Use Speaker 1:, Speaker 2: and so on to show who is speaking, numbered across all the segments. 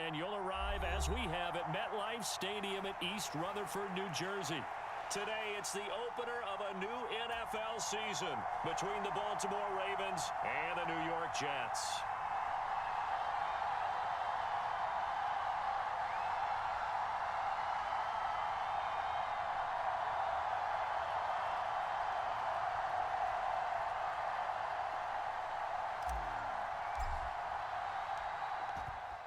Speaker 1: and you'll arrive, as we have, at MetLife Stadium at East Rutherford, New Jersey. Today, it's the opener of a new NFL season between the Baltimore Ravens and the New York Jets.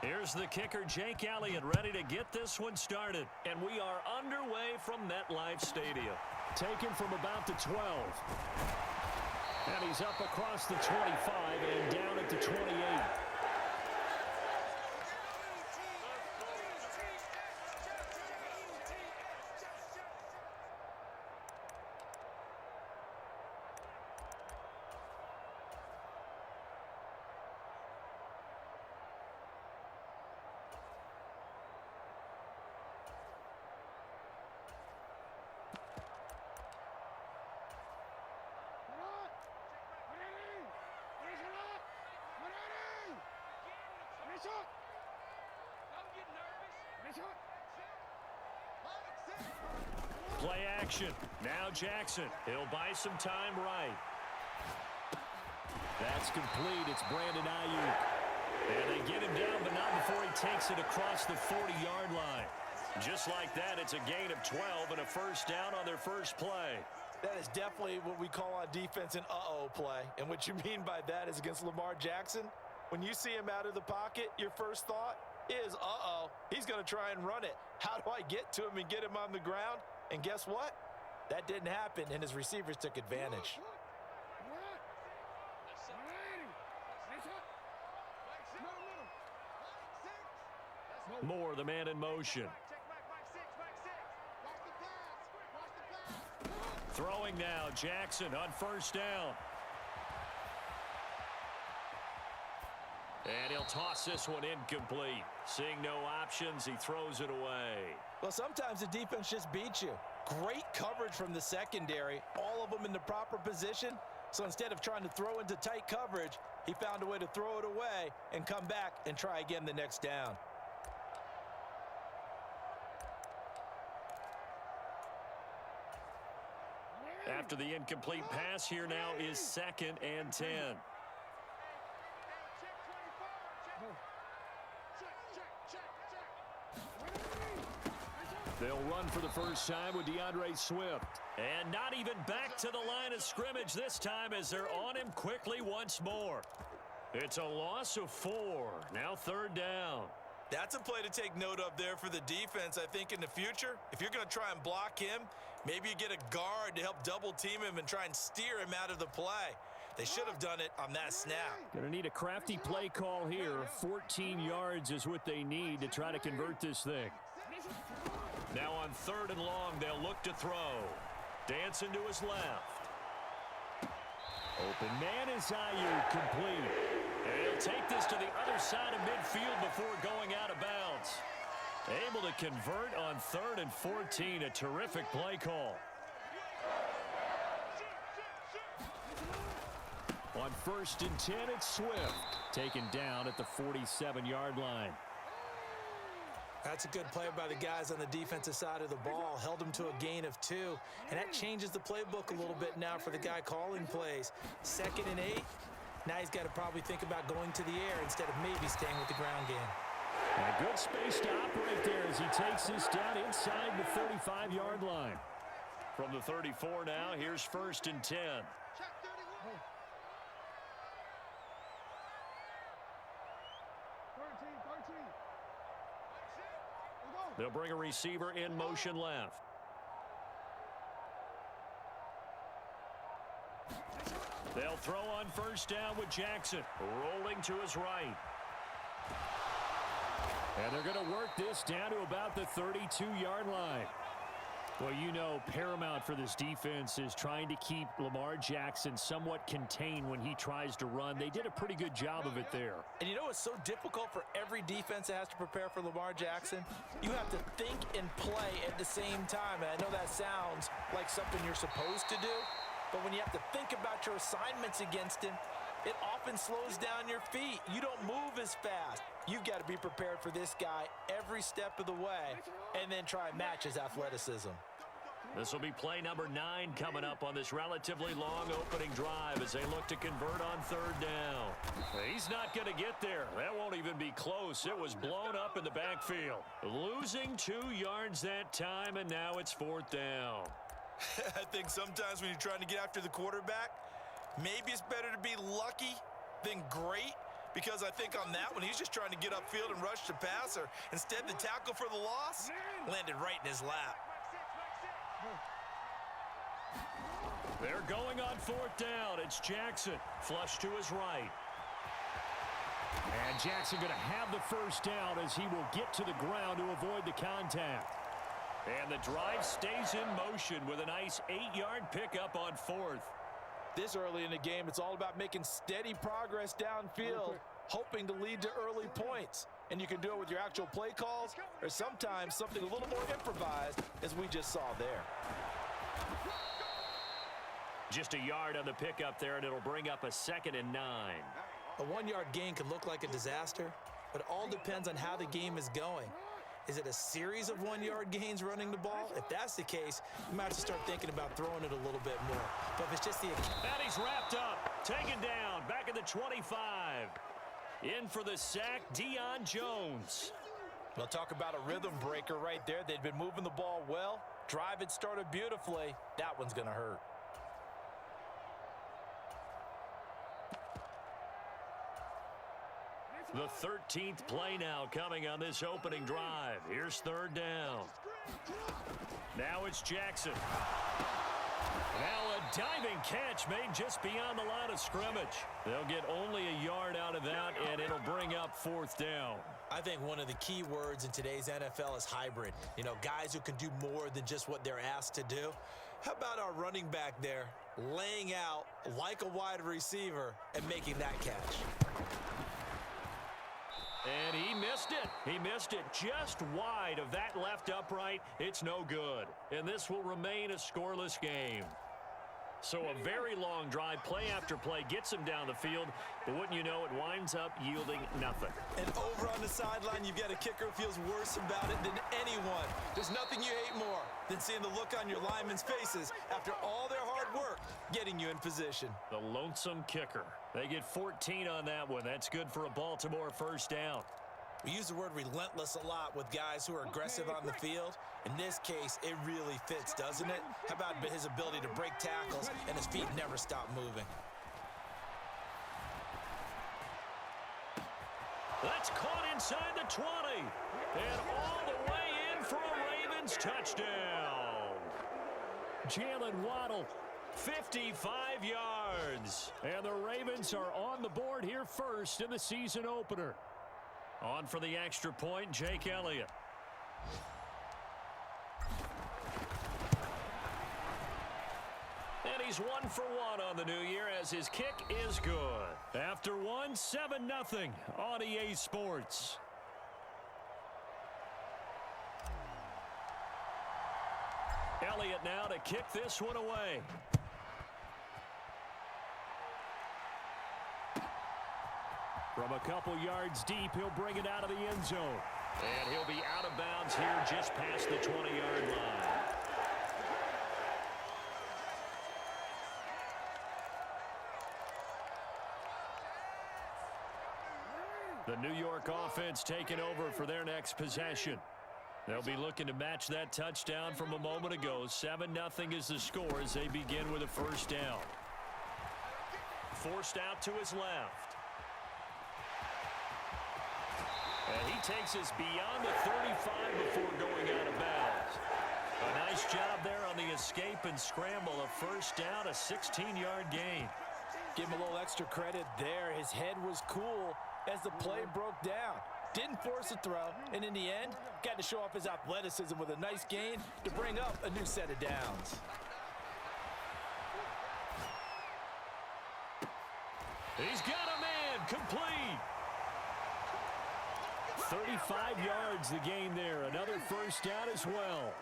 Speaker 1: Here's the kicker, Jake Elliott, ready to get this one started. And we are underway from MetLife Stadium. Taken from about the 12. And he's up across the 25 and down at the 28. Play action. Now Jackson. He'll buy some time right. That's complete. It's Brandon Ayuk. And they get him down, but not before he takes it across the 40-yard line. Just like that, it's a gain of 12 and a first down on their first play.
Speaker 2: That is definitely what we call on defense an uh-oh play. And what you mean by that is against Lamar Jackson, when you see him out of the pocket, your first thought is, uh-oh, he's going to try and run it. How do I get to him and get him on the ground? And guess what? That didn't happen, and his receivers took advantage.
Speaker 1: Moore, the man in motion. Throwing now, Jackson on first down. And he'll toss this one incomplete. Seeing no options, he throws it away.
Speaker 2: Well, sometimes the defense just beats you. Great coverage from the secondary, all of them in the proper position. So instead of trying to throw into tight coverage, he found a way to throw it away and come back and try again the next down.
Speaker 1: After the incomplete pass, here now is 2nd and 10. They'll run for the first time with DeAndre Swift. And not even back to the line of scrimmage this time as they're on him quickly once more. It's a loss of 4. Now 3rd down.
Speaker 2: That's a play to take note of there for the defense, I think, in the future. If you're going to try and block him, maybe you get a guard to help double team him and try and steer him out of the play. They should have done it on that snap.
Speaker 1: Going to need a crafty play call here. 14 yards is what they need to try to convert this thing. Now on 3rd and long, they'll look to throw. Dancing to his left. Open man is Ayuk, complete. And he'll take this to the other side of midfield before going out of bounds. Able to convert on 3rd and 14. A terrific play call. On 1st and 10, it's Swift. Taken down at the 47-yard line.
Speaker 2: That's a good play by the guys on the defensive side of the ball. Held him to a gain of 2. And that changes the playbook a little bit now for the guy calling plays. 2nd and 8. Now he's got to probably think about going to the air instead of maybe staying with the ground game.
Speaker 1: And a good space to operate there as he takes this down inside the 35-yard line. From the 34 now, here's 1st and 10. They'll bring a receiver in motion left. They'll throw on 1st down with Jackson, rolling to his right. And they're going to work this down to about the 32-yard line. Well, you know, paramount for this defense is trying to keep Lamar Jackson somewhat contained when he tries to run. They did a pretty good job of it there.
Speaker 2: And you know it's so difficult for every defense that has to prepare for Lamar Jackson? You have to think and play at the same time. And I know that sounds like something you're supposed to do, but when you have to think about your assignments against him, it often slows down your feet. You don't move as fast. you've got to be prepared for this guy every step of the way and then try and match his athleticism.
Speaker 1: This will be play number 9 coming up on this relatively long opening drive as they look to convert on third down. He's not going to get there. That won't even be close. It was blown up in the backfield. Losing 2 yards that time, and now it's fourth down.
Speaker 2: I think sometimes when you're trying to get after the quarterback, maybe it's better to be lucky than great, because I think on that one, he's just trying to get upfield and rush the passer. Instead, the tackle for the loss landed right in his lap.
Speaker 1: They're going on fourth down. It's Jackson. Flush to his right. And Jackson going to have the first down as he will get to the ground to avoid the contact. And the drive stays in motion with a nice 8-yard pickup on fourth.
Speaker 2: This early in the game, it's all about making steady progress downfield, hoping to lead to early points. And you can do it with your actual play calls or sometimes something a little more improvised, as we just saw there.
Speaker 1: Just a yard on the pickup there, and it'll bring up a 2nd and 9.
Speaker 2: A 1-yard gain can look like a disaster, but it all depends on how the game is going. Is it a series of 1-yard gains running the ball? If that's the case, you might have to start thinking about throwing it a little bit more. But if it's just the...
Speaker 1: And he's wrapped up, taken down, back at the 25. In for the sack, Deion Jones.
Speaker 2: We'll talk about a rhythm breaker right there. They'd been moving the ball well. Drive had started beautifully. That one's going to hurt.
Speaker 1: The 13th play now coming on this opening drive. Here's third down. Now it's Jackson. Now a diving catch made just beyond the line of scrimmage. They'll get only a yard out of that, and it'll bring up fourth down.
Speaker 2: I think one of the key words in today's NFL is hybrid. You know, guys who can do more than just what they're asked to do. How about our running back there laying out like a wide receiver and making that catch?
Speaker 1: And he missed it. He missed it just wide of that left upright. It's no good. And this will remain a scoreless game. So a very long drive, play after play, gets him down the field. But wouldn't you know, it winds up yielding nothing.
Speaker 2: And over on the sideline, you've got a kicker who feels worse about it than anyone. There's nothing you hate more than seeing the look on your linemen's faces after all their hard work getting you in position.
Speaker 1: The lonesome kicker. They get 14 on that one. That's good for a Baltimore first down.
Speaker 2: We use the word relentless a lot with guys who are aggressive on the field. In this case, it really fits, doesn't it? How about his ability to break tackles and his feet never stop moving?
Speaker 1: That's caught inside the 20. And all the way in for a Ravens touchdown. Jalen Waddle, 55 yards. And the Ravens are on the board here first in the season opener. On for the extra point, Jake Elliott. And he's 1 for 1 on the new year as his kick is good. After one, 7-0 on EA Sports. Elliott now to kick this one away. From a couple yards deep, he'll bring it out of the end zone. And he'll be out of bounds here just past the 20-yard line. The New York offense taking over for their next possession. They'll be looking to match that touchdown from a moment ago. 7-0 is the score as they begin with a first down. Forced out to his left. And he takes us beyond the 35 before going out of bounds. A nice job there on the escape and scramble. A first down, a 16-yard gain.
Speaker 2: Give him a little extra credit there. His head was cool as the play broke down. Didn't force a throw, and in the end, got to show off his athleticism with a nice gain to bring up a new set of downs.
Speaker 1: He's got a man, complete. 35 yards the gain there. Another first down as well.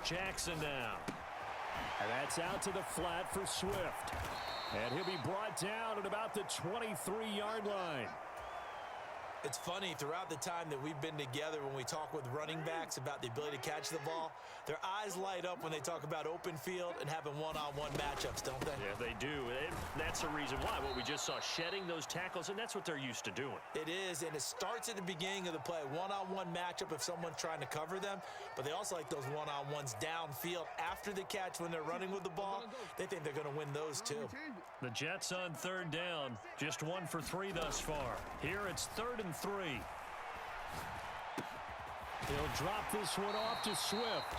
Speaker 1: Jackson now. And that's out to the flat for Swift. And he'll be brought down at about the 23-yard line.
Speaker 2: It's funny, throughout the time that we've been together, when we talk with running backs about the ability to catch the ball, their eyes light up when they talk about open field and having one-on-one matchups, don't they?
Speaker 1: Yeah, they do. That's the reason why. What we just saw, shedding those tackles, and that's what they're used to doing.
Speaker 2: It is, and it starts at the beginning of the play. One-on-one matchup if someone's trying to cover them, but they also like those one-on-ones downfield after the catch when they're running with the ball. They think they're going to win those too.
Speaker 1: The Jets on third down, just 1 for 3 thus far. Here it's 3rd and 3. He'll drop this one off to Swift.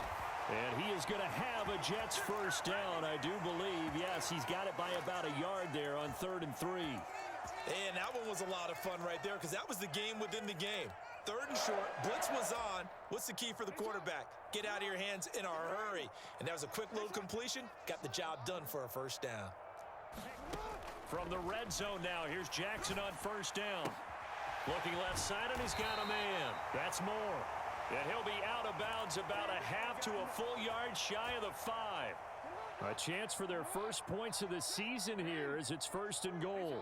Speaker 1: And he is going to have a Jets first down, I do believe. Yes, he's got it by about a yard there on 3rd and 3.
Speaker 2: And that one was a lot of fun right there because that was the game within the game. 3rd and short, blitz was on. What's the key for the quarterback? Get out of your hands in a hurry. And that was a quick little completion. Got the job done for a first down.
Speaker 1: From the red zone now, here's Jackson on first down. Looking left side, and he's got a man. That's Moore. And he'll be out of bounds about a half to a full yard shy of the 5. A chance for their first points of the season here as it's 1st and goal.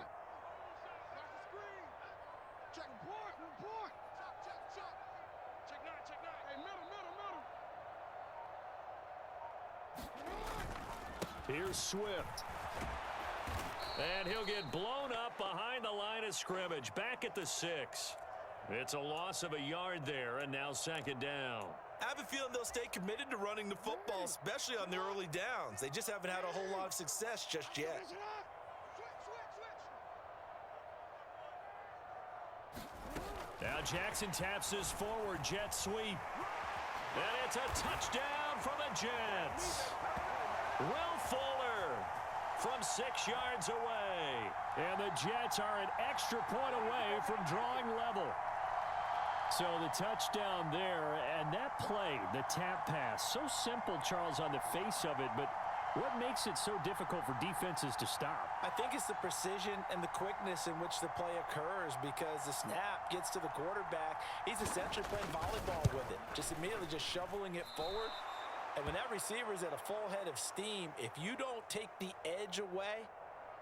Speaker 1: Here's Swift. And he'll get blown up behind the line of scrimmage, back at the 6. It's a loss of a yard there, and now 2nd down.
Speaker 2: I have a feeling they'll stay committed to running the football, especially on the early downs. They just haven't had a whole lot of success just yet.
Speaker 1: Now Jackson taps this forward jet sweep. And it's a touchdown for the Jets. Will Fuller from 6 yards away. And the Jets are an extra point away from drawing level. So the touchdown there, and that play, the tap pass, so simple, Charles, on the face of it, but what makes it so difficult for defenses to stop?
Speaker 2: I think it's the precision and the quickness in which the play occurs because the snap gets to the quarterback. He's essentially playing volleyball with it, just immediately just shoveling it forward. And when that receiver is at a full head of steam, if you don't take the edge away,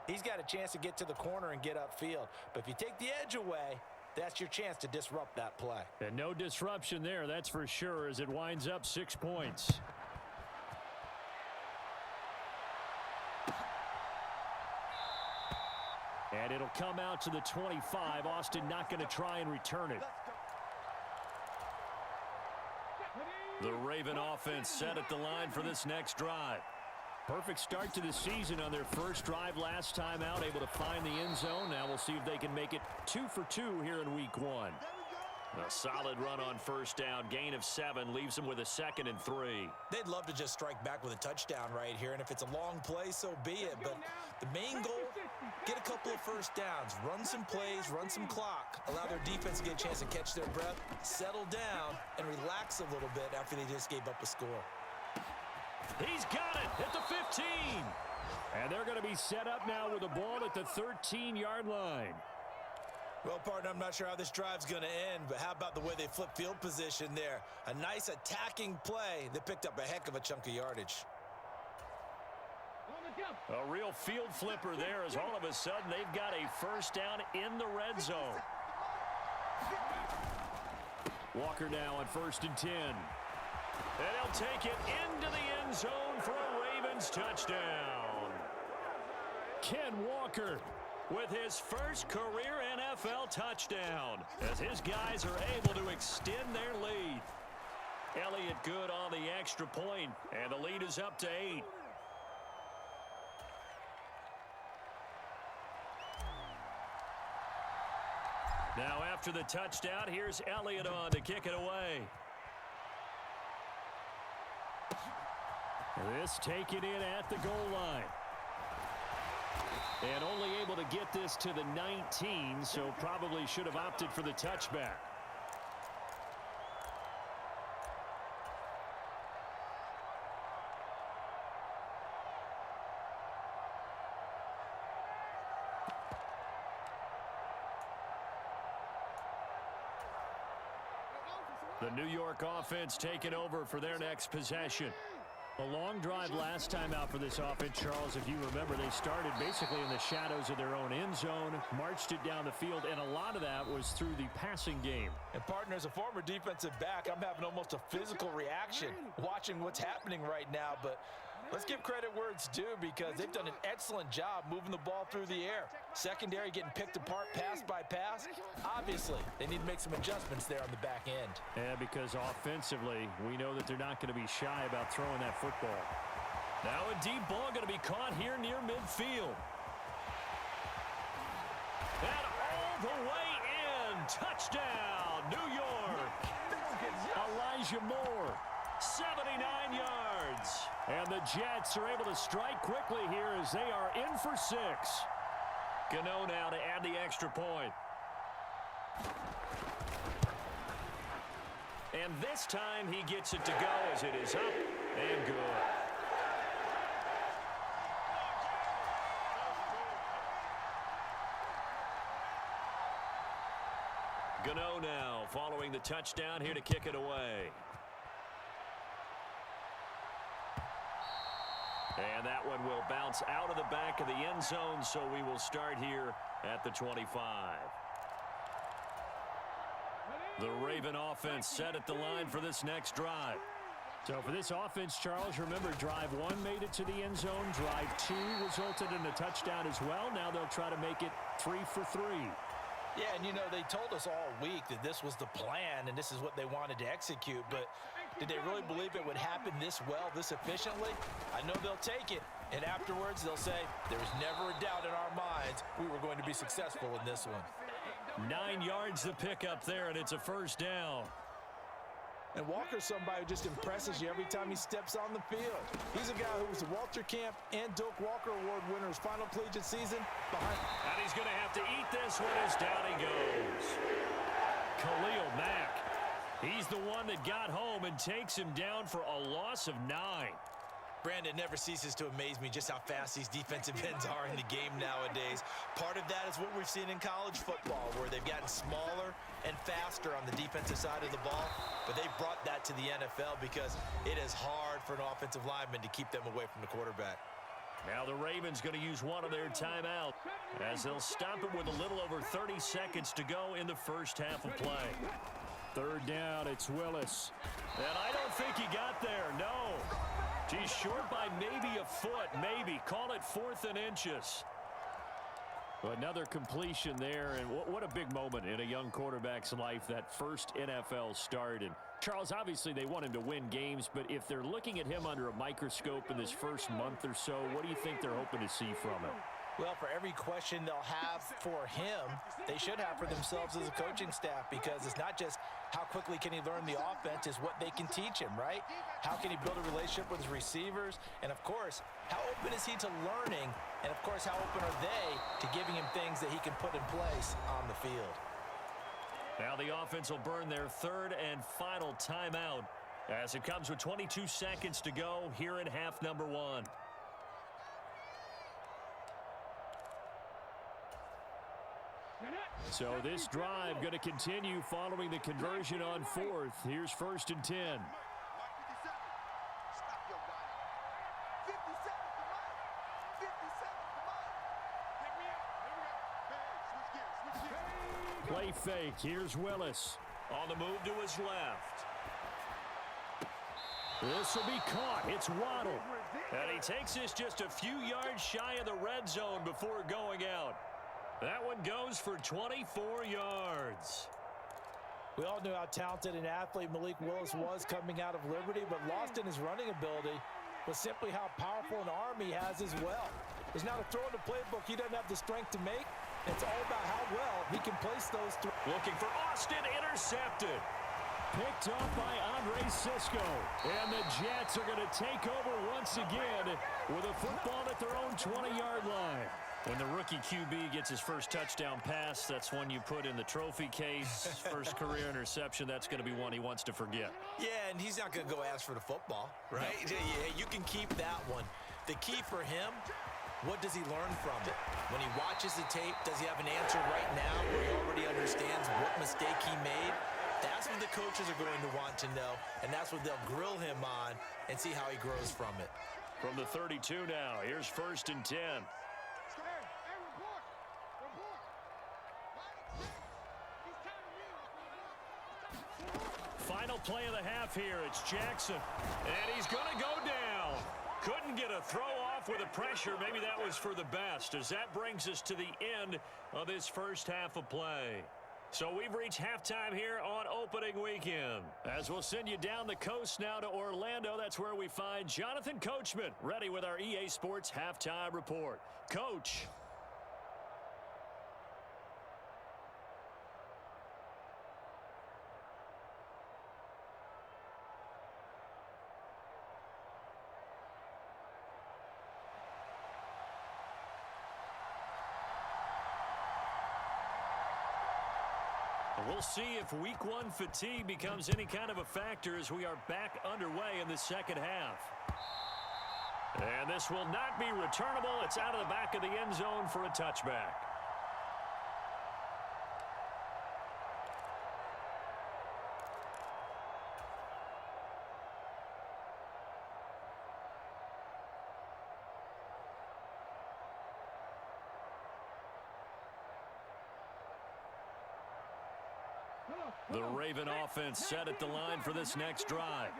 Speaker 2: he's got a chance to get to the corner and get upfield. But if you take the edge away, that's your chance to disrupt that play.
Speaker 1: And no disruption there, that's for sure, as it winds up 6 points. And it'll come out to the 25. Austin not going to try and return it. The Raven offense set at the line for this next drive. Perfect start to the season on their first drive last time out, able to find the end zone. Now we'll see if they can make it 2 for 2 here in week 1. A solid run on first down, gain of 7, leaves them with a 2nd and 3.
Speaker 2: They'd love to just strike back with a touchdown right here, and if it's a long play, so be it. But the main goal, get a couple of first downs, run some plays, run some clock, allow their defense to get a chance to catch their breath, settle down, and relax a little bit after they just gave up a score.
Speaker 1: He's got it at the 15. And they're going to be set up now with the ball at the 13-yard line.
Speaker 2: Well, partner, I'm not sure how this drive's going to end, but how about the way they flip field position there? A nice attacking play that picked up a heck of a chunk of yardage.
Speaker 1: A real field flipper there, as all of a sudden they've got a first down in the red zone. Walker now on 1st and 10. And he'll take it into the end zone for a Ravens touchdown. Ken Walker with his first career NFL touchdown, as his guys are able to extend their lead. Elliott good on the extra point, and the lead is up to 8. Now after the touchdown, here's Elliott on to kick it away. This taken in at the goal line. And only able to get this to the 19, so probably should have opted for the touchback. The New York offense taking over for their next possession. A long drive last time out for this offense, Charles. If you remember, they started basically in the shadows of their own end zone, marched it down the field, and a lot of that was through the passing game.
Speaker 2: And partner, as a former defensive back, I'm having almost a physical reaction watching what's happening right now. But let's give credit where it's due, because they've done an excellent job moving the ball through the air. Secondary getting picked apart pass by pass. Obviously, they need to make some adjustments there on the back end.
Speaker 1: Yeah, because offensively, we know that they're not going to be shy about throwing that football. Now a deep ball going to be caught here near midfield. And all the way in. Touchdown, New York. Elijah Moore, 79 yards. And the Jets are able to strike quickly here as they are in for 6. Gano now to add the extra point. And this time he gets it to go as it is up and good. Gano now following the touchdown here to kick it away. And that one will bounce out of the back of the end zone, so we will start here at the 25. The Raven offense set at the line for this next drive. So for this offense, Charles, remember, drive 1 made it to the end zone. Drive 2 resulted in a touchdown as well. Now they'll try to make it 3 for 3.
Speaker 2: Yeah, and you know, they told us all week that this was the plan and this is what they wanted to execute, but did they really believe it would happen this well, this efficiently? I know they'll take it, and afterwards they'll say, there was never a doubt in our minds we were going to be successful in this one.
Speaker 1: 9 yards to pick up there, and it's a first down.
Speaker 2: And Walker's somebody who just impresses you every time he steps on the field. He's a guy who was the Walter Camp and Doak Walker Award winner's final collegiate season behind.
Speaker 1: And he's going to have to eat this one as down he goes. Khalil Mack. He's the one that got home and takes him down for a loss of 9.
Speaker 2: Brandon, never ceases to amaze me just how fast these defensive ends are in the game nowadays. Part of that is what we've seen in college football, where they've gotten smaller and faster on the defensive side of the ball, but they've brought that to the NFL because it is hard for an offensive lineman to keep them away from the quarterback.
Speaker 1: Now the Ravens going to use one of their timeouts as they'll stop it with a little over 30 seconds to go in the first half of play. Third down, it's Willis. And I don't think he got there, no. He's short by maybe a foot, maybe. Call it 4th and inches. Another completion there, and what a big moment in a young quarterback's life, that first NFL start. And Charles, obviously they want him to win games, but if they're looking at him under a microscope in this first month or so, what do you think they're hoping to see from him?
Speaker 2: Well, for every question they'll have for him, they should have for themselves as a coaching staff, because it's not just how quickly can he learn the offense, it's what they can teach him, right? How can he build a relationship with his receivers? And, of course, how open is he to learning? And, of course, how open are they to giving him things that he can put in place on the field?
Speaker 1: Now the offense will burn their third and final timeout as it comes with 22 seconds to go here in half number 1. So this drive going to continue following the conversion on 4th. Here's 1st and 10. Play fake. Here's Willis. On the move to his left. This will be caught. It's Waddle. And he takes this just a few yards shy of the red zone before going out. That one goes for 24 yards.
Speaker 2: We all knew how talented an athlete Malik Willis was coming out of Liberty, but lost in his running ability was simply how powerful an arm he has as well. There's not a throw in the playbook he doesn't have the strength to make. It's all about how well he can place those throws.
Speaker 1: Looking for Austin, intercepted. Picked off by Andre Sisco. And the Jets are going to take over once again with a football at their own 20-yard line. When the rookie QB gets his first touchdown pass, that's one you put in the trophy case. First career interception, that's going to be one he wants to forget.
Speaker 2: Yeah, and he's not going to go ask for the football, right? Yeah, you can keep that one. The key for him, what does he learn from it? When he watches the tape, does he have an answer right now where he already understands what mistake he made? That's what the coaches are going to want to know, and that's what they'll grill him on and see how he grows from it.
Speaker 1: From the 32 now, here's 1st and 10. Final play of the half here. It's Jackson, and he's going to go down. Couldn't get a throw off with the pressure. Maybe that was for the best, as that brings us to the end of this first half of play. So we've reached halftime here on opening weekend. As we'll send you down the coast now to Orlando, that's where we find Jonathan Coachman ready with our EA Sports halftime report. Coach. We'll see if week one fatigue becomes any kind of a factor as we are back underway in the second half. And this will not be returnable. It's out of the back of the end zone for a touchback. The Raven offense set at the line for this next drive.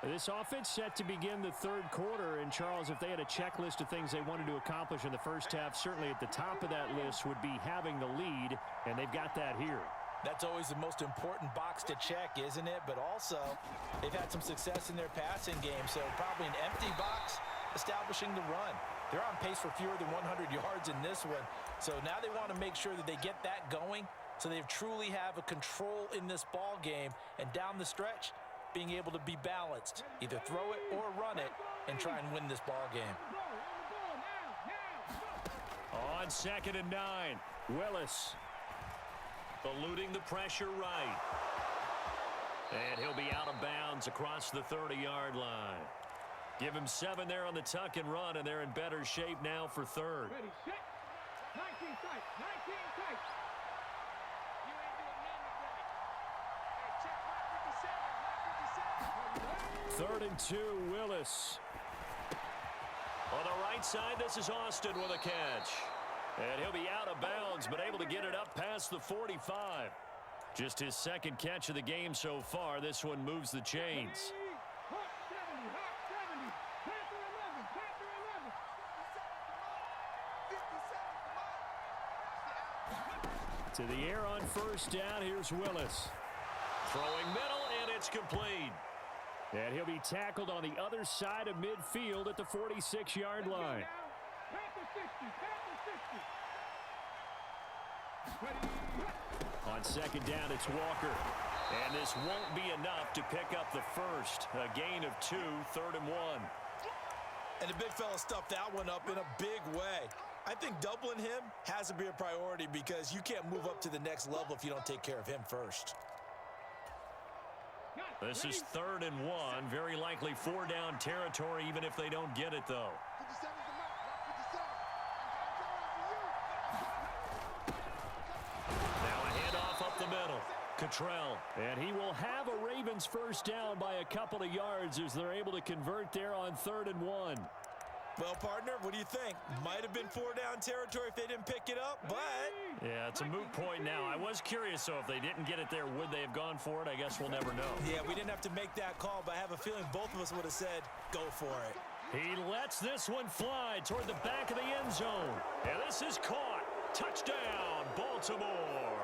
Speaker 1: This offense set to begin the third quarter. And, Charles, if they had a checklist of things they wanted to accomplish in the first half, certainly at the top of that list would be having the lead, and they've got that here.
Speaker 2: That's always the most important box to check, isn't it? But also, they've had some success in their passing game, so probably an empty box establishing the run. They're on pace for fewer than 100 yards in this one. So now they want to make sure that they get that going, so they truly have a control in this ball game, and down the stretch, being able to be balanced, either throw it or run it, and try and win this ball game.
Speaker 1: On 2nd and 9, Willis eluding the pressure right. And he'll be out of bounds across the 30-yard line. Give him 7 there on the tuck and run, and they're in better shape now for third.
Speaker 3: Ready, set. 19 tight, 19 tight.
Speaker 1: 3rd and 2, Willis. On the right side, this is Austin with a catch. And he'll be out of bounds, but able to get it up past the 45. Just his second catch of the game so far. This one moves the chains. To the air on 1st down, here's Willis. Throwing middle, and it's complete. And he'll be tackled on the other side of midfield at the 46-yard line. On 2nd down, it's Walker. And this won't be enough to pick up the first. A gain of 2, 3rd and 1.
Speaker 2: And the big fella stuffed that one up in a big way. I think doubling him has to be a priority because you can't move up to the next level if you don't take care of him first.
Speaker 1: This is 3rd and 1. Very likely 4-down territory, even if they don't get it, though. Now a handoff up the middle. Cottrell. And he will have a Ravens first down by a couple of yards as they're able to convert there on 3rd and 1.
Speaker 2: Well, partner, what do you think? Might have been 4-down territory if they didn't pick it up, but...
Speaker 1: Yeah, it's a moot point now. I was curious, so if they didn't get it there, would they have gone for it? I guess we'll never know.
Speaker 2: Yeah, we didn't have to make that call, but I have a feeling both of us would have said, go for it.
Speaker 1: He lets this one fly toward the back of the end zone. And this is caught. Touchdown, Baltimore.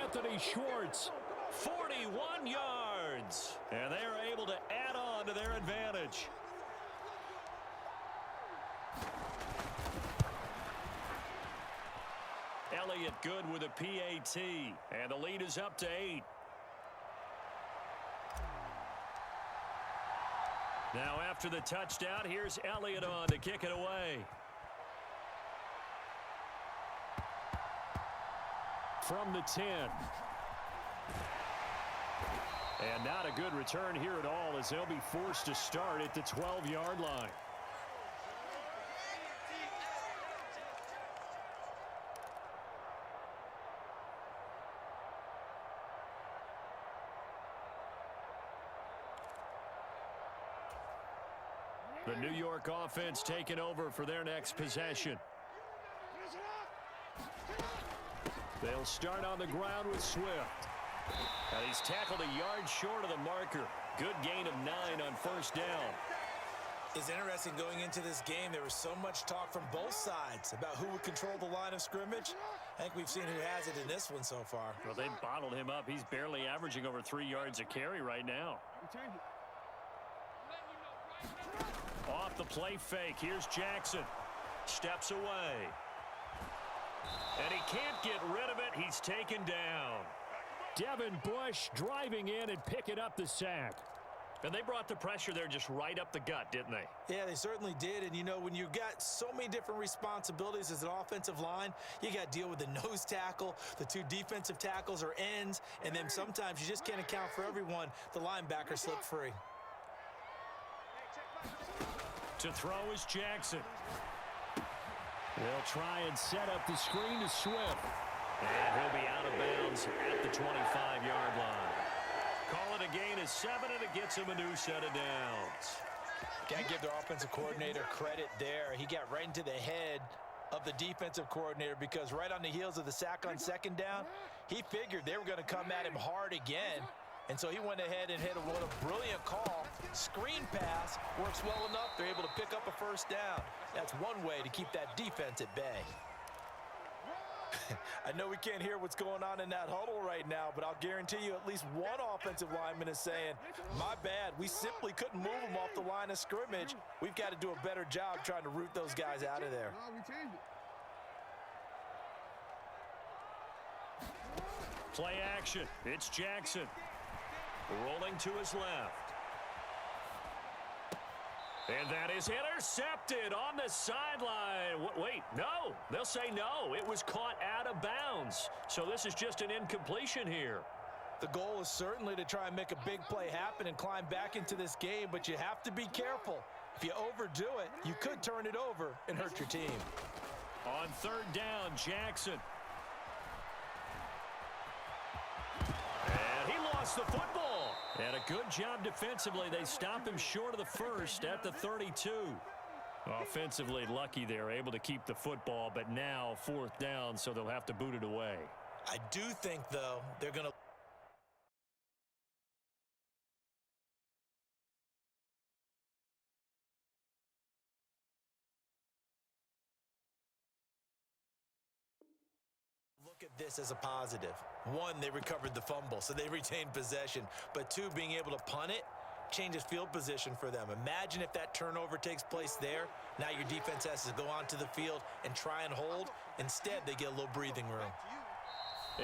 Speaker 1: Anthony Schwartz, 41 yards. And they are able to add on to their advantage. Elliott good with a PAT, and the lead is up to 8. Now after the touchdown, here's Elliott on to kick it away. From the 10. And not a good return here at all as they'll be forced to start at the 12-yard line. The New York offense taking over for their next possession. They'll start on the ground with Swift. And he's tackled a yard short of the marker. Good gain of 9 on first down.
Speaker 2: It's interesting going into this game. There was so much talk from both sides about who would control the line of scrimmage. I think we've seen who has it in this one so far.
Speaker 1: Well, they bottled him up. He's barely averaging over 3 yards a carry right now. Off the play fake. Here's Jackson. Steps away. And he can't get rid of it. He's taken down. Devin Bush driving in and picking up the sack. And they brought the pressure there just right up the gut, didn't they?
Speaker 2: Yeah, they certainly did. And, you know, when you've got so many different responsibilities as an offensive line, you got to deal with the nose tackle, the 2 defensive tackles or ends, and then sometimes you just can't account for everyone. The linebacker slipped free.
Speaker 1: To throw is Jackson. They'll try and set up the screen to Swift. And he'll be out of bounds at the 25-yard line. Call it a gain of 7, and it gets him a new set of downs.
Speaker 2: Got to give their offensive coordinator credit there. He got right into the head of the defensive coordinator because right on the heels of the sack on second down, he figured they were going to come at him hard again. And so he went ahead and hit what a brilliant call. Screen pass works well enough. They're able to pick up a first down. That's one way to keep that defense at bay. I know we can't hear what's going on in that huddle right now, but I'll guarantee you at least one offensive lineman is saying, my bad, we simply couldn't move them off the line of scrimmage. We've got to do a better job trying to root those guys out of there.
Speaker 1: Play action. It's Jackson. Rolling to his left. And that is intercepted on the sideline. Wait, no. They'll say no. It was caught out of bounds. So this is just an incompletion here.
Speaker 2: The goal is certainly to try and make a big play happen and climb back into this game, but you have to be careful. If you overdo it, you could turn it over and hurt your team.
Speaker 1: On third down, Jackson. And he lost the football. And a good job defensively. They stop him short of the first at the 32. Offensively lucky they're able to keep the football, but now fourth down, so they'll have to boot it away.
Speaker 2: I do think, though, they're going to look at this as a positive. One, they recovered the fumble, so they retained possession. But two, being able to punt it changes field position for them. Imagine if that turnover takes place there. Now your defense has to go onto the field and try and hold. Instead, they get a little breathing room.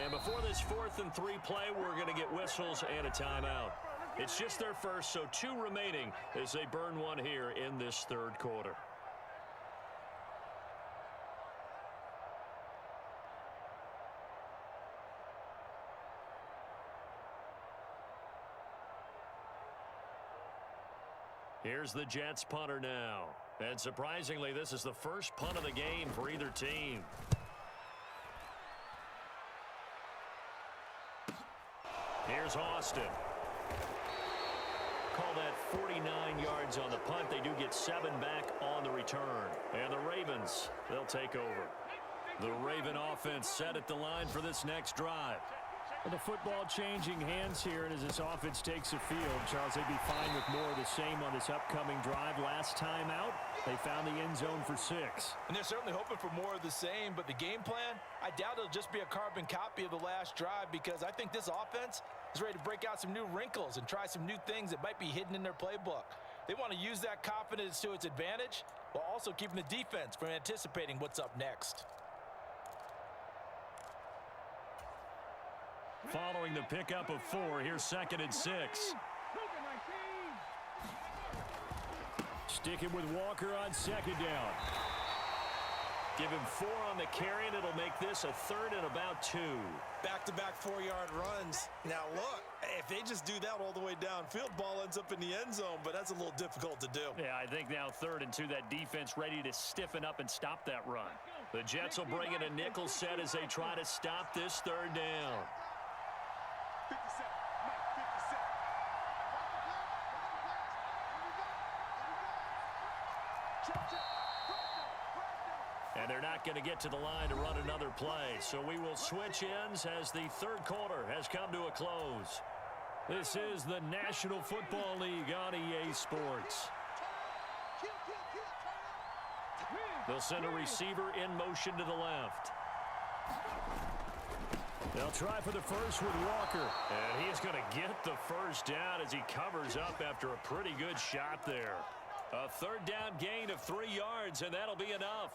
Speaker 1: And before this 4th and 3 play, we're going to get whistles and a timeout. It's just their first, so 2 remaining as they burn one here in this third quarter. Here's the Jets punter now. And surprisingly, this is the first punt of the game for either team. Here's Austin. Call that 49 yards on the punt. They do get 7 back on the return. And the Ravens, they'll take over. The Raven offense set at the line for this next drive. Well, the football changing hands here, and as this offense takes the field, Charles, they'd be fine with more of the same on this upcoming drive. Last time out, they found the end zone for 6.
Speaker 2: And they're certainly hoping for more of the same, but the game plan, I doubt it'll just be a carbon copy of the last drive because I think this offense is ready to break out some new wrinkles and try some new things that might be hidden in their playbook. They want to use that confidence to its advantage while also keeping the defense from anticipating what's up next.
Speaker 1: Following the pickup of 4, here's 2nd and 6. Sticking with Walker on 2nd down. Give him 4 on the carry, and it'll make this a 3rd and about 2.
Speaker 2: Back-to-back 4-yard runs. Now, look, if they just do that all the way downfield, ball ends up in the end zone, but that's a little difficult to do.
Speaker 1: Yeah, I think now 3rd and 2, that defense ready to stiffen up and stop that run. The Jets will bring in a nickel set as they try to stop this 3rd down. And they're not going to get to the line to run another play. So we will switch ends as the third quarter has come to a close. This is the National Football League on EA Sports. They'll send a receiver in motion to the left. They'll try for the first with Walker. And he's going to get the first down as he covers up after a pretty good shot there. A third down gain of 3 yards, and that'll be enough.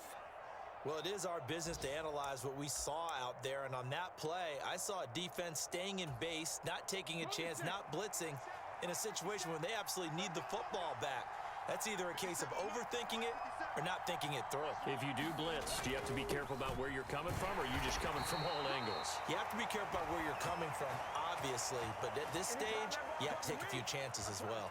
Speaker 2: Well, it is our business to analyze what we saw out there, and on that play, I saw a defense staying in base, not taking a chance, not blitzing in a situation where they absolutely need the football back. That's either a case of overthinking it or not thinking it through.
Speaker 1: If you do blitz, do you have to be careful about where you're coming from, or are you just coming from all angles?
Speaker 2: You have to be careful about where you're coming from, obviously, but at this stage, you have to take a few chances as well.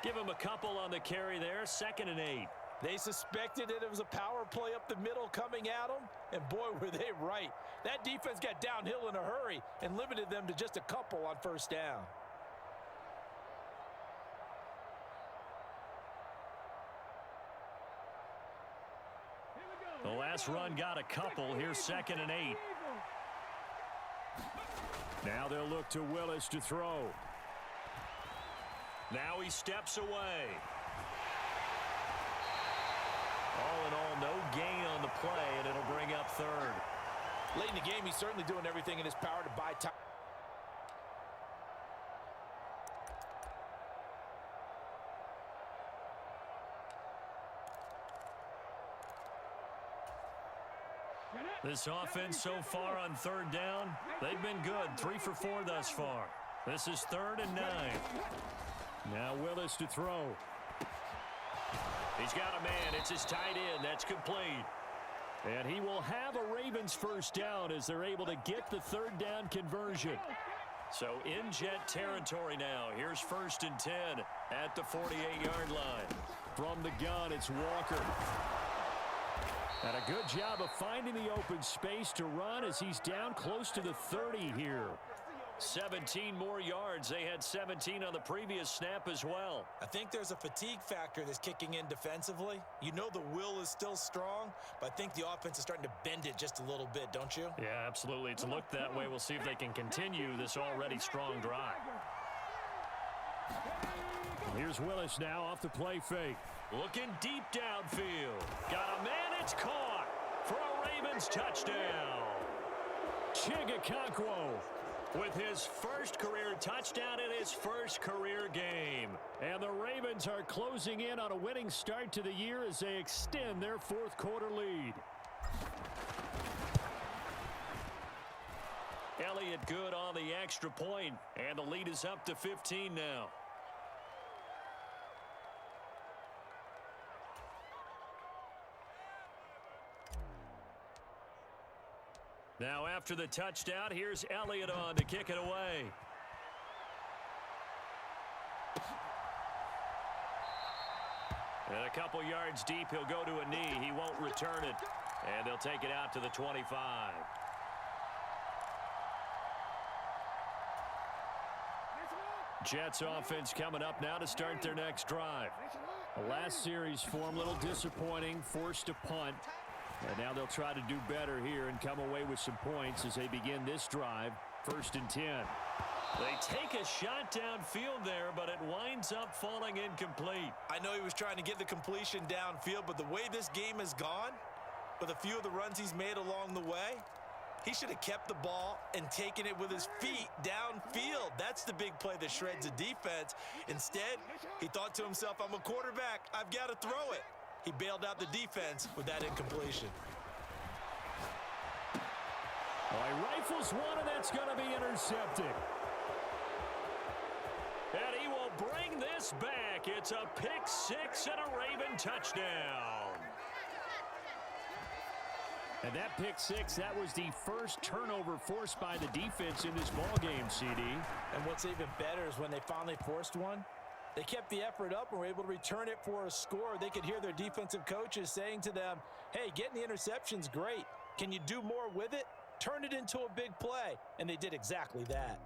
Speaker 1: Give him a couple on the carry there, 2nd and 8.
Speaker 2: They suspected that it was a power play up the middle coming at them, and boy, were they right. That defense got downhill in a hurry and limited them to just a couple on first down.
Speaker 1: The last run got a couple. Here's 2nd and 8. Now they'll look to Willis to throw. Now he steps away. All in all, no gain on the play, and it'll bring up 3rd.
Speaker 2: Late in the game, he's certainly doing everything in his power to buy time.
Speaker 1: This offense so far on 3rd down, they've been good. 3 for 4 thus far. This is 3rd and 9. Now Willis to throw. He's got a man. It's his tight end. That's complete. And he will have a Ravens first down as they're able to get the 3rd down conversion. So in jet territory now. Here's 1st and 10 at the 48-yard line. From the gun, it's Walker. And a good job of finding the open space to run as he's down close to the 30 here. 17 more yards. They had 17 on the previous snap as well.
Speaker 2: I think there's a fatigue factor that's kicking in defensively. You know the will is still strong, but I think the offense is starting to bend it just a little bit, don't you?
Speaker 1: Yeah, absolutely. It's looked that way. We'll see if they can continue this already strong drive. Here's Willis now off the play fake. Looking deep downfield. Got a man, it's caught for a Ravens touchdown. Chigakonkwo with his first career touchdown in his first career game. And the Ravens are closing in on a winning start to the year as they extend their 4th quarter lead. Elliott good on the extra point, and the lead is up to 15 now. Now after the touchdown, here's Elliott on to kick it away. And a couple yards deep, he'll go to a knee. He won't return it. And they'll take it out to the 25. Jets offense coming up now to start their next drive. The last series form, a little disappointing, forced to punt. And now they'll try to do better here and come away with some points as they begin this drive. 1st and 10. They take a shot downfield there, but it winds up falling incomplete.
Speaker 2: I know he was trying to get the completion downfield, but the way this game has gone, with a few of the runs he's made along the way, he should have kept the ball and taken it with his feet downfield. That's the big play that shreds a defense. Instead, he thought to himself, I'm a quarterback. I've got to throw it. He bailed out the defense with that incompletion.
Speaker 1: Oh, he rifles one, and that's going to be intercepted. And he will bring this back. It's a pick 6 and a Raven touchdown. And that pick 6, that was the first turnover forced by the defense in this ballgame, CD.
Speaker 2: And what's even better is when they finally forced one, they kept the effort up and were able to return it for a score. They could hear their defensive coaches saying to them, hey, getting the interception's great. Can you do more with it? Turn it into a big play. And they did exactly that.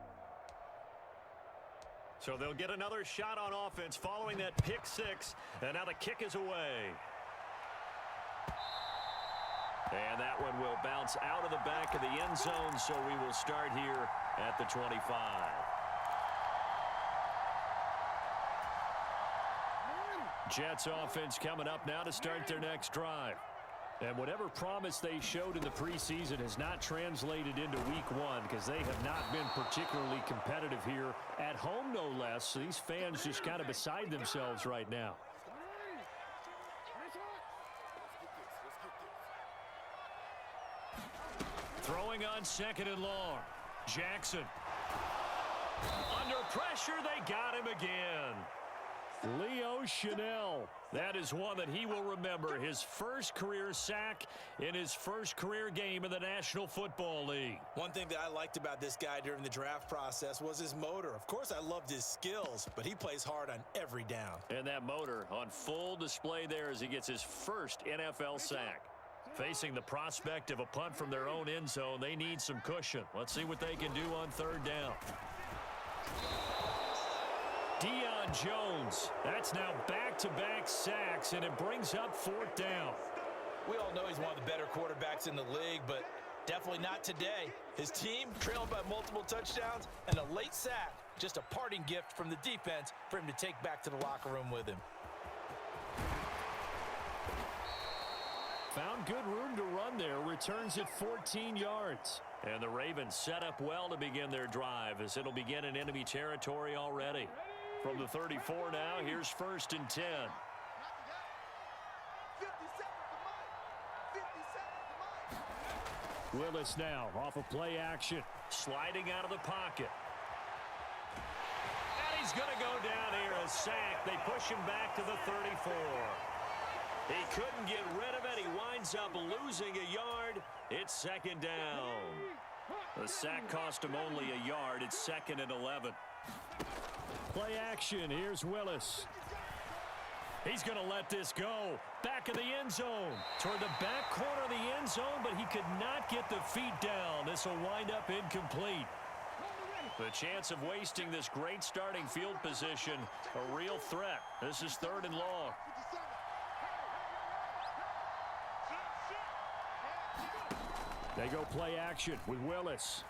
Speaker 1: So they'll get another shot on offense following that pick six, and now the kick is away. And that one will bounce out of the back of the end zone, so we will start here at the 25. Jets offense coming up now to start their next drive. And whatever promise they showed in the preseason has not translated into week one because they have not been particularly competitive here at home, no less. So these fans just kind of beside themselves right now. Throwing on second and long. Jackson. Under pressure, they got him again. Leo Chanel. That is one that he will remember. His first career sack in his first career game in the National Football League.
Speaker 2: One thing that I liked about this guy during the draft process was his motor. Of course, I loved his skills, but he plays hard on every down.
Speaker 1: And that motor on full display there as he gets his first NFL sack. Facing the prospect of a punt from their own end zone, they need some cushion. Let's see what they can do on third down. Deion Jones, that's now back-to-back sacks, and it brings up fourth down.
Speaker 2: We all know he's one of the better quarterbacks in the league, but definitely not today. His team trailed by multiple touchdowns and a late sack. Just a parting gift from the defense for him to take back to the locker room with him.
Speaker 1: Found good room to run there. Returns at 14 yards. And the Ravens set up well to begin their drive as it'll begin in enemy territory already. From the 34 now, here's first and 10. Willis now off of play action. Sliding out of the pocket. And he's going to go down here. A sack. They push him back to the 34. He couldn't get rid of it. He winds up losing a yard. It's second down. The sack cost him only a yard. It's second and 11. Play action. Here's Willis. He's going to let this go. Back of the end zone. Toward the back corner of the end zone, but he could not get the feet down. This will wind up incomplete. The chance of wasting this great starting field position, a real threat. This is third and long. They go play action with Willis.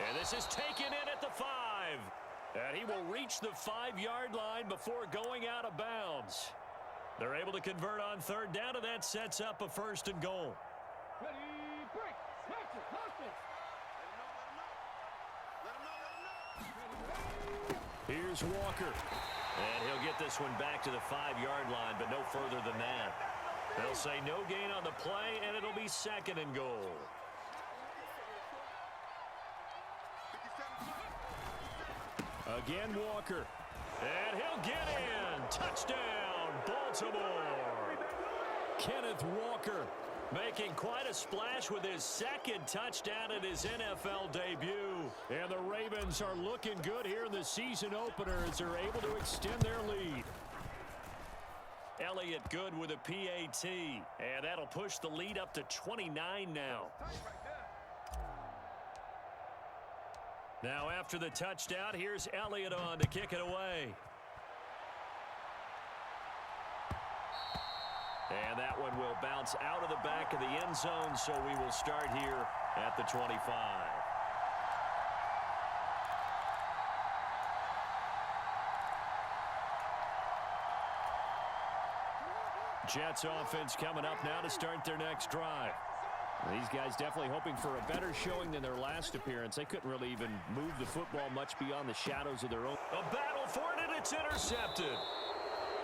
Speaker 1: And this is taken in at the 5. And he will reach the 5-yard line before going out of bounds. They're able to convert on third down, and that sets up a first and goal.
Speaker 3: Ready, break,
Speaker 1: Here's Walker. And he'll get this one back to the 5-yard line, but no further than that. They'll say no gain on the play, and it'll be second and goal. Again, Walker. And he'll get in. Touchdown, Baltimore. Kenneth Walker making quite a splash with his second touchdown in his NFL debut. And the Ravens are looking good here in the season opener as they're able to extend their lead. Elliott good with a PAT. And that'll push the lead up to 29 now. Now after the touchdown, here's Elliott on to kick it away. And that one will bounce out of the back of the end zone, so we will start here at the 25. Jets offense coming up now to start their next drive. These guys definitely hoping for a better showing than their last appearance. They couldn't really even move the football much beyond the shadows of their own. A battle for it, and it's intercepted.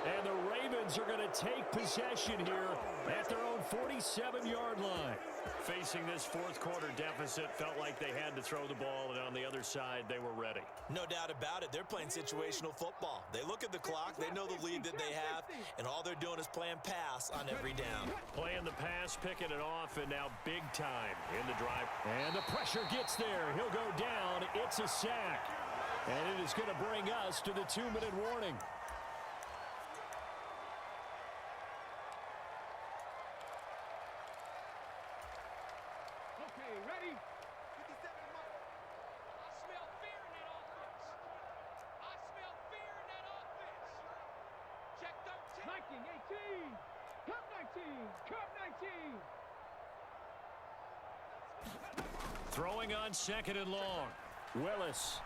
Speaker 1: And the Ravens are going to take possession here at their own 47-yard line. Facing this fourth quarter deficit, felt like they had to throw the ball, and on the other side, they were ready.
Speaker 2: No doubt about it. They're playing situational football. They look at the clock, they know the lead that they have, and all they're doing is playing pass on every down.
Speaker 1: Playing the pass, picking it off, and now big time in the drive. And the pressure gets there. He'll go down. It's a sack. And it is going to bring us to the 2-minute warning.
Speaker 3: Okay, ready? 19. Cup 19. Cup 19.
Speaker 1: Throwing on second and long. Willis.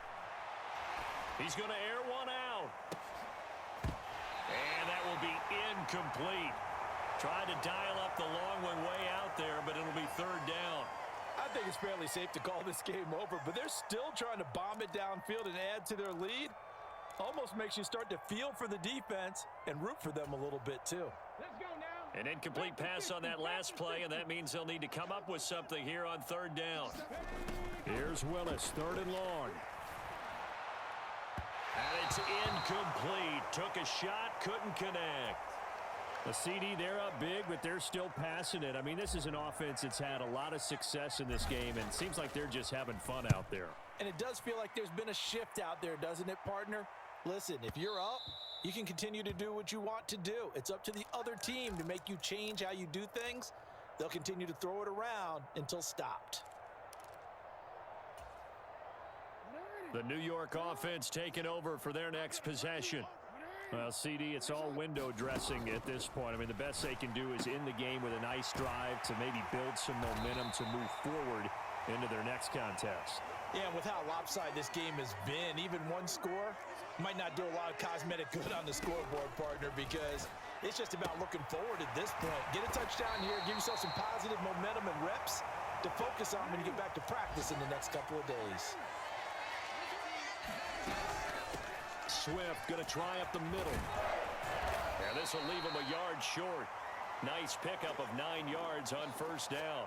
Speaker 1: He's going to air one out. And that will be incomplete. Tried to dial up the long one way out there, but it'll be third down.
Speaker 2: I think it's fairly safe to call this game over, but they're still trying to bomb it downfield and add to their lead. Almost makes you start to feel for the defense and root for them a little bit too.
Speaker 3: Let's go now.
Speaker 1: An incomplete pass on that last play, and that means they'll need to come up with something here on third down. Here's Willis, third and long. And it's incomplete. Took a shot, couldn't connect. The CD, they're up big, but they're still passing it. I mean, this is an offense that's had a lot of success in this game, and it seems like they're just having fun out there.
Speaker 2: And it does feel like there's been a shift out there, doesn't it, partner? Listen, if you're up, you can continue to do what you want to do. It's up to the other team to make you change how you do things. They'll continue to throw it around until stopped.
Speaker 1: The New York offense taking over for their next possession. Well, CD, it's all window dressing at this point. I mean, the best they can do is in the game with a nice drive to maybe build some momentum to move forward into their next contest.
Speaker 2: Yeah, and with how lopsided this game has been, even one score might not do a lot of cosmetic good on the scoreboard, partner, because it's just about looking forward at this point. Get a touchdown here, give yourself some positive momentum and reps to focus on when you get back to practice in the next couple of days.
Speaker 1: Swift going to try up the middle. And this will leave him a yard short. Nice pickup of 9 yards on first down.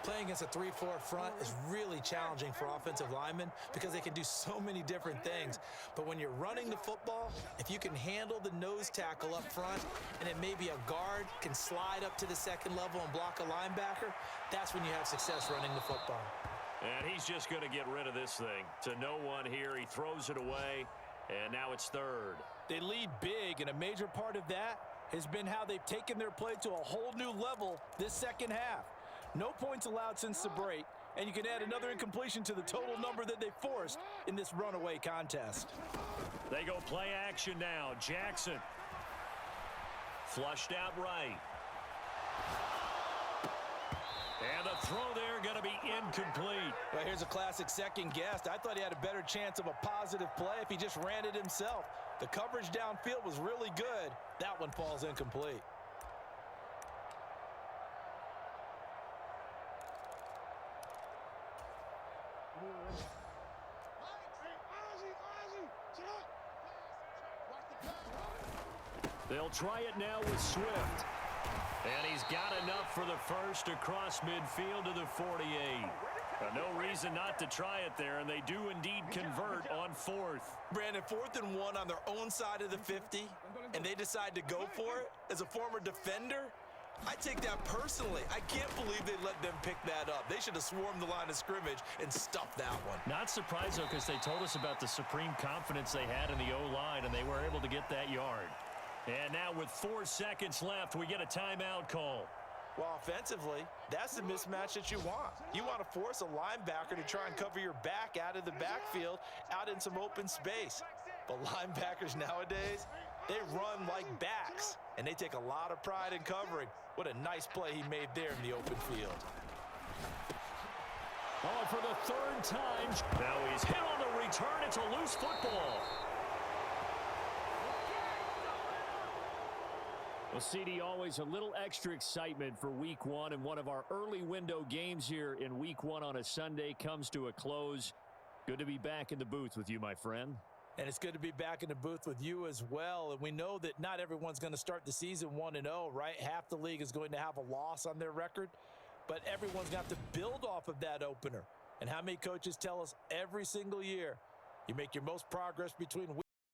Speaker 2: Playing against a 3-4 front is really challenging for offensive linemen because they can do so many different things. But when you're running the football, if you can handle the nose tackle up front and then maybe a guard can slide up to the second level and block a linebacker, that's when you have success running the football.
Speaker 1: And he's just going to get rid of this thing. To no one here. He throws it away, and now it's third.
Speaker 2: They lead big, and a major part of that has been how they've taken their play to a whole new level this second half. No points allowed since the break, and you can add another incompletion to the total number that they forced in this runaway contest.
Speaker 1: They go play action now. Jackson. Flushed out right. And the throw there going to be incomplete.
Speaker 2: Well, here's a classic second guess. I thought he had a better chance of a positive play if he just ran it himself. The coverage downfield was really good. That one falls incomplete.
Speaker 1: They'll try it now with Swift. And he's got enough for the first across midfield to the 48. No reason not to try it there, and they do indeed convert on fourth.
Speaker 2: Brandon, 4th and 1 on their own side of the 50, and they decide to go for it. As a former defender, I take that personally. I can't believe they let them pick that up. They should have swarmed the line of scrimmage and stuffed that one.
Speaker 1: Not surprised, though, because they told us about the supreme confidence they had in the O-line, and they were able to get that yard. And now with 4 seconds left, we get a timeout call.
Speaker 2: Well, offensively, that's the mismatch that you want. You want to force a linebacker to try and cover your back out of the backfield, out in some open space. But linebackers nowadays, they run like backs, and they take a lot of pride in covering. What a nice play he made there in the open field.
Speaker 1: Oh, for the 3rd time. Now he's hit on the return. It's a loose football. Well, CD, always a little extra excitement for Week 1, and one of our early window games here in Week 1 on a Sunday comes to a close. Good to be back in the booth with you, my friend.
Speaker 2: And it's good to be back in the booth with you as well. And we know that not everyone's going to start the season 1-0, right? Half the league is going to have a loss on their record, but everyone's got to build off of that opener. And how many coaches tell us every single year, you make your most progress between